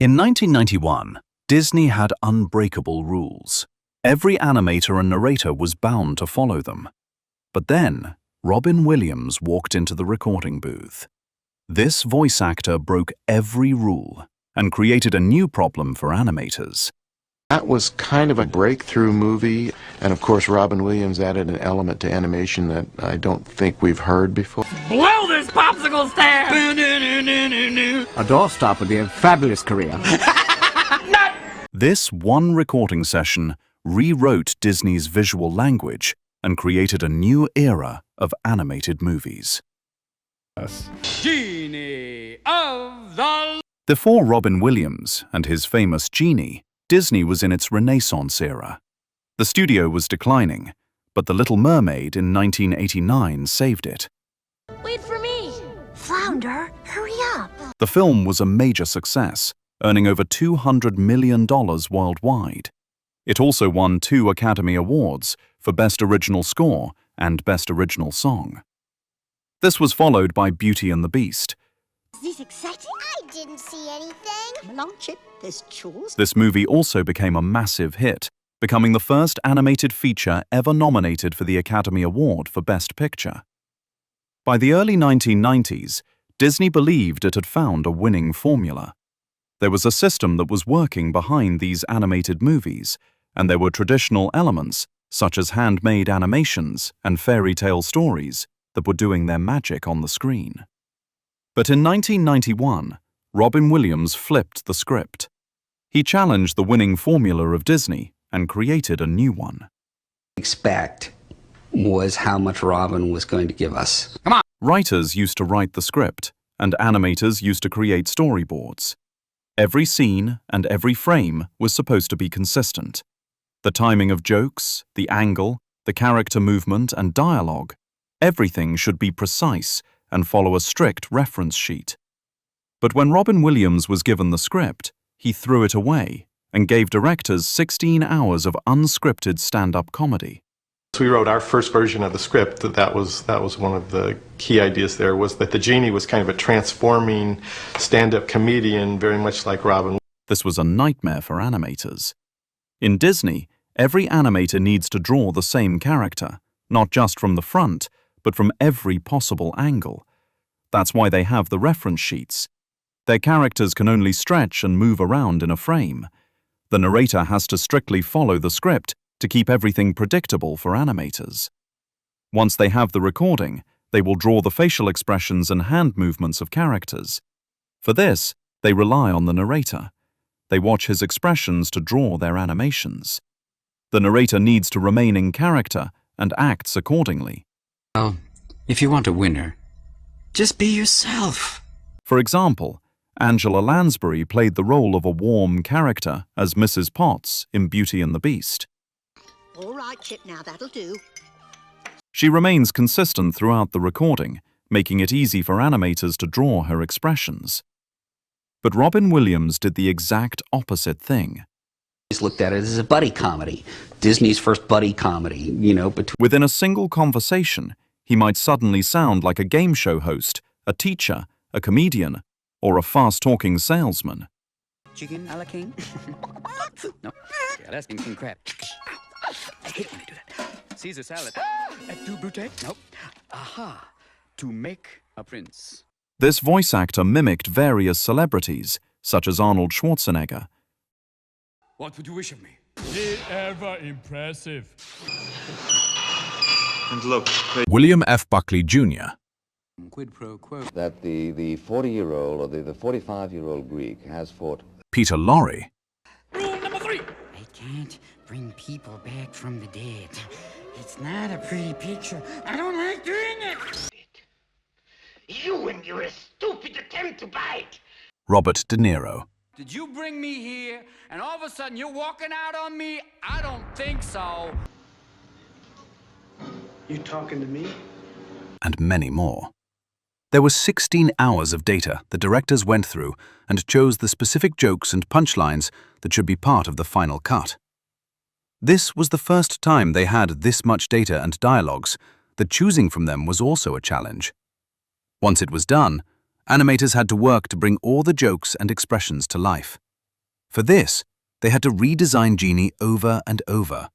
In 1991, Disney had unbreakable rules. Every animator and narrator was bound to follow them. But then, Robin Williams walked into the recording booth. This voice actor broke every rule and created a new problem for animators. That was kind of a breakthrough movie, and of course Robin Williams added an element to animation that I don't think we've heard before. Blow this popsicle stand! A doorstop would be a fabulous career. This one recording session rewrote Disney's visual language and created a new era of animated movies. Genie of the... Before Robin Williams and his famous Genie, Disney was in its Renaissance era. The studio was declining, but The Little Mermaid in 1989 saved it. Wait for me! Flounder, hurry up! The film was a major success, earning over $200 million worldwide. It also won 2 Academy Awards for Best Original Score and Best Original Song. This was followed by Beauty and the Beast. Is this exciting? I didn't see anything. Come along, Chip, there's chores. This movie also became a massive hit, becoming the first animated feature ever nominated for the Academy Award for Best Picture. By the early 1990s, Disney believed it had found a winning formula. There was a system that was working behind these animated movies, and there were traditional elements, such as handmade animations and fairy tale stories, that were doing their magic on the screen. But in 1991, Robin Williams flipped the script. He challenged the winning formula of Disney and created a new one. Expect was how much Robin was going to give us. Come on! Writers used to write the script, and animators used to create storyboards. Every scene and every frame was supposed to be consistent. The timing of jokes, the angle, the character movement and dialogue, everything should be precise and follow a strict reference sheet. But when Robin Williams was given the script, he threw it away and gave directors 16 hours of unscripted stand-up comedy. We wrote our first version of the script. That was one of the key ideas there, was that the genie was kind of a transforming stand-up comedian, very much like Robin. This was a nightmare for animators. In Disney, every animator needs to draw the same character, not just from the front, but from every possible angle. That's why they have the reference sheets. Their characters can only stretch and move around in a frame. The narrator has to strictly follow the script to keep everything predictable for animators. Once they have the recording, they will draw the facial expressions and hand movements of characters. For this, they rely on the narrator. They watch his expressions to draw their animations. The narrator needs to remain in character and acts accordingly. Well, if you want a winner, just be yourself. For example, Angela Lansbury played the role of a warm character as Mrs. Potts in Beauty and the Beast. All right, Chip, now that'll do. She remains consistent throughout the recording, making it easy for animators to draw her expressions. But Robin Williams did the exact opposite thing. He's looked at it as a buddy comedy. Disney's first buddy comedy, Within a single conversation, he might suddenly sound like a game show host, a teacher, a comedian, or a fast-talking salesman. Chicken a la king? No. Yeah, that's king crab. I hate when I do that. Caesar salad. Et tu brute? Nope. Aha. To make a prince. This voice actor mimicked various celebrities, such as Arnold Schwarzenegger. What would you wish of me? Be ever impressive. And look, William F. Buckley, Jr. Quid pro quo. That the 40-year-old or the 45-year-old Greek has fought. Peter Lorre. Rule number 3. I can't bring people back from the dead. It's not a pretty picture. I don't like doing it. You and your stupid attempt to bite. Robert De Niro. Did you bring me here, and all of a sudden you're walking out on me? I don't think so. You talking to me? And many more. There were 16 hours of data the directors went through and chose the specific jokes and punchlines that should be part of the final cut. This was the first time they had this much data and dialogues, that choosing from them was also a challenge. Once it was done, animators had to work to bring all the jokes and expressions to life. For this, they had to redesign Genie over and over.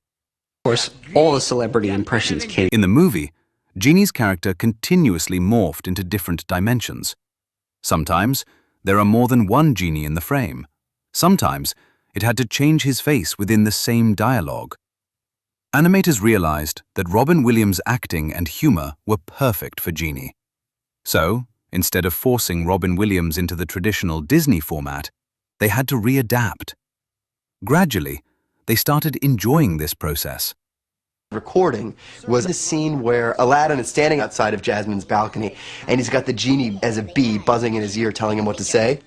Of course, all the celebrity impressions came. In the movie, Genie's character continuously morphed into different dimensions. Sometimes, there are more than one Genie in the frame. Sometimes, it had to change his face within the same dialogue. Animators realized that Robin Williams' acting and humor were perfect for Genie. So, instead of forcing Robin Williams into the traditional Disney format, they had to readapt. Gradually, they started enjoying this process. Recording was the scene where Aladdin is standing outside of Jasmine's balcony, and he's got the genie as a bee buzzing in his ear telling him what to say.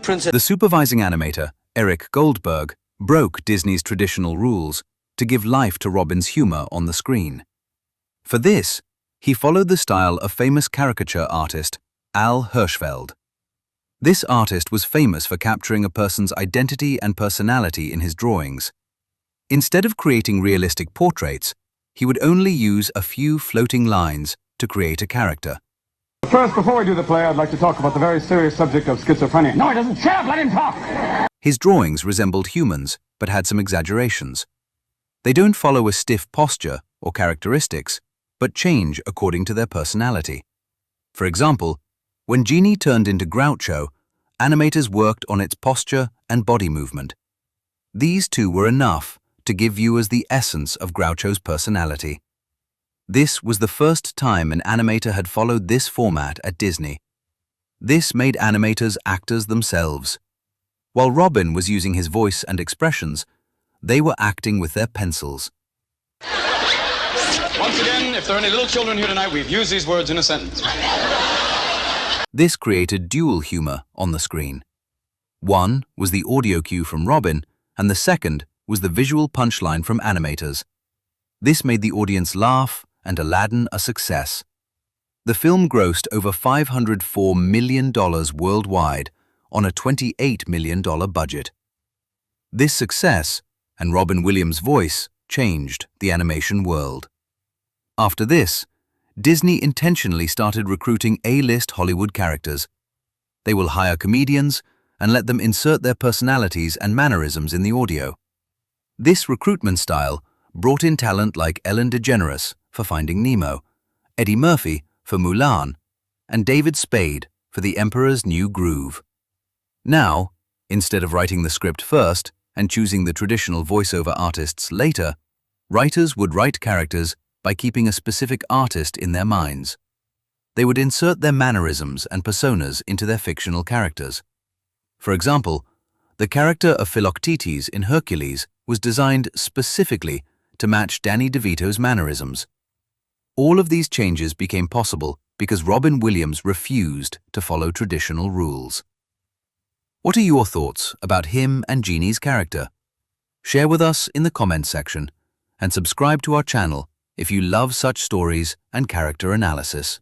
Princess. The supervising animator, Eric Goldberg, broke Disney's traditional rules to give life to Robin's humor on the screen. For this, he followed the style of famous caricature artist Al Hirschfeld. This artist was famous for capturing a person's identity and personality in his drawings. Instead of creating realistic portraits, he would only use a few floating lines to create a character. First, before we do the play, I'd like to talk about the very serious subject of schizophrenia. No, he doesn't. Shut up, let him talk! His drawings resembled humans, but had some exaggerations. They don't follow a stiff posture or characteristics, but change according to their personality. For example, when Genie turned into Groucho, animators worked on its posture and body movement. These two were enough to give viewers the essence of Groucho's personality. This was the first time an animator had followed this format at Disney. This made animators actors themselves. While Robin was using his voice and expressions, they were acting with their pencils. Once again, if there are any little children here tonight, we've used these words in a sentence. This created dual humor on the screen. One was the audio cue from Robin, and the second was the visual punchline from animators. This made the audience laugh and Aladdin a success. The film grossed over $504 million worldwide on a $28 million budget. This success and Robin Williams' voice changed the animation world. After this, Disney intentionally started recruiting A-list Hollywood characters. They will hire comedians and let them insert their personalities and mannerisms in the audio. This recruitment style brought in talent like Ellen DeGeneres for Finding Nemo, Eddie Murphy for Mulan, and David Spade for The Emperor's New Groove. Now, instead of writing the script first and choosing the traditional voiceover artists later, writers would write characters by keeping a specific artist in their minds. They would insert their mannerisms and personas into their fictional characters. For example, the character of Philoctetes in Hercules was designed specifically to match Danny DeVito's mannerisms. All of these changes became possible because Robin Williams refused to follow traditional rules. What are your thoughts about him and Genie's character? Share with us in the comments section and subscribe to our channel if you love such stories and character analysis.